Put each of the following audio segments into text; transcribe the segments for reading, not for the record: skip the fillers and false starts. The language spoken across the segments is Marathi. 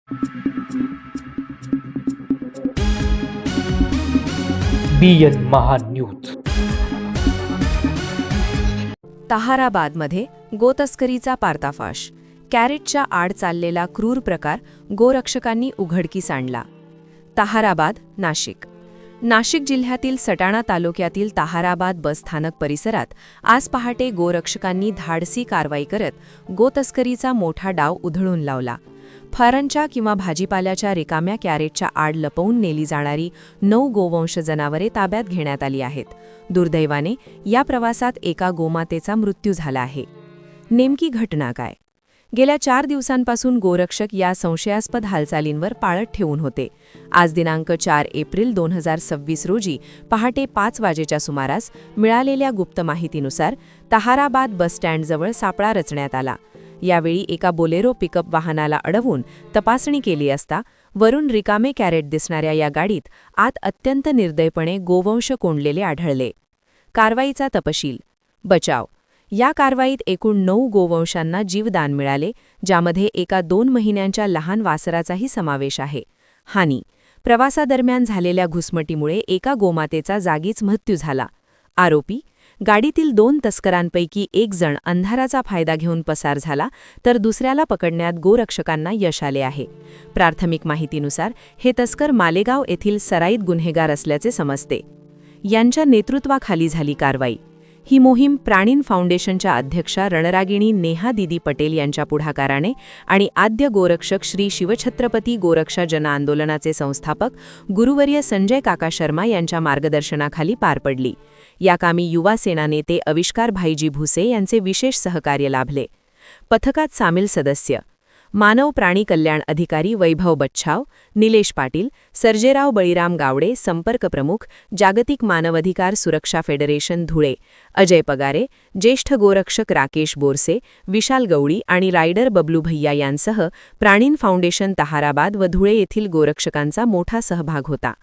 BN महान्यूज. ताहाराबादमध्ये गोतस्करीचा पर्दाफाश. कॅरेटच्या आड चाललेला क्रूर प्रकार गोरक्षकांनी उघडकीस आणला. ताहाराबाद, नाशिक. नाशिक जिल्ह्यातील सटाणा तालुक्यातील ताहाराबाद बस स्थानक परिसरात आज पहाटे गोरक्षकांनी धाडसी कारवाई करत गोतस्करीचा मोठा डाव उधळून लावला. फळांच्या किंवा भाजीपाल्याच्या रिकाम्या कॅरेटच्या आड लपवून नेली जाणारी 9 गोवंश जनावरे ताब्यात घेण्यात आली आहेत. दुर्दैवाने या प्रवासात एका गोमातेचा मृत्यू झाला आहे. नेमकी घटना काय? गेल्या 4 दिवसांपासून गोरक्षक या संशयास्पद हालचालींवर पाळत ठेवून होते. आज दिनांक 4 एप्रिल 2026 रोजी पहाटे 5 वाजेच्या सुमारास मिळालेल्या गुप्त माहितीनुसार ताहाराबाद बसस्टँडजवळ सापळा रचण्यात आला. यावेळी एका बोलेरो पिकअप वाहनाला अडवून तपासणी केली असता वरून रिकामे कॅरेट दिसणाऱ्या या गाडीत आत अत्यंत निर्दयपणे गोवंश कोंडलेले आढळले. कारवाईचा तपशील. बचाव. या कारवाईत एकूण 9 गोवंशांना जीवदान मिळाले, ज्यामध्ये एका 2 महिन्यांच्या लहान वासराचाही समावेश आहे. हानी. प्रवासादरम्यान झालेल्या घुसमटीमुळे एका गोमातेचा जागीच मृत्यू झाला. आरोपी. गाडीतील 2 तस्करांपैकी एक जण अंधाराचा फायदा घेऊन पसार झाला, तर दुसऱ्याला पकडण्यात गोरक्षकांना यश आले आहे. प्राथमिक माहितीनुसार हे तस्कर मालेगाव येथील सराईत गुन्हेगार असल्याचे समजते. यांच्या नेतृत्वाखाली झाली कारवाई. ही मोहीम प्राणीन फाउंडेशनच्या अध्यक्षा रणरागिणी नेहा दीदी पटेल यांच्या पुढाकाराने आणि आद्य गोरक्षक श्री शिवछत्रपती गोरक्षा जन आंदोलनाचे संस्थापक गुरुवर्य संजय काका शर्मा यांच्या मार्गदर्शनाखाली पार पडली. या कामी युवा सेना नेते अविष्कार भाईजी भुसे यांचे विशेष सहकार्य लाभले. पथकात सामील सदस्य: मानव प्राणी कल्याण अधिकारी वैभव बच्छाव, निलेश पाटील, सर्जेराव बळीराम गावडे संपर्क प्रमुख, जागतिक मानवाधिकार सुरक्षा फेडरेशन धुळे, अजय पगारे, ज्येष्ठ गोरक्षक राकेश बोरसे, विशाल गवळी आणि रायडर बबलू भैया यांसह प्राणीन फाउंडेशन ताहाराबाद व धुळे येथील गोरक्षकांचा मोठा सहभाग होता.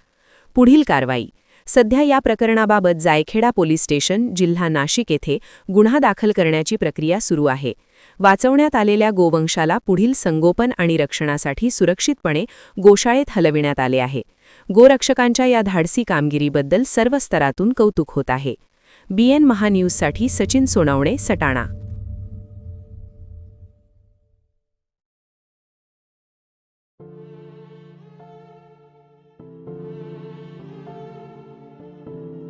पुढील कारवाई. सध्या या प्रकरणाबाबत जायखेडा पोलीस स्टेशन, जिल्हा नाशिक येथे गुन्हा दाखल करण्याची प्रक्रिया सुरू आहे. वाचवण्यात आलेल्या गोवंशाला पुढील संगोपन आणि रक्षणासाठी सुरक्षितपणे गोशाळेत हलविण्यात आले आहे. गोरक्षकांच्या या धाडसी कामगिरीबद्दल सर्व स्तरातून कौतुक होत आहे. BN महान्यूजसाठी सचिन सोनवणे, सटाणा.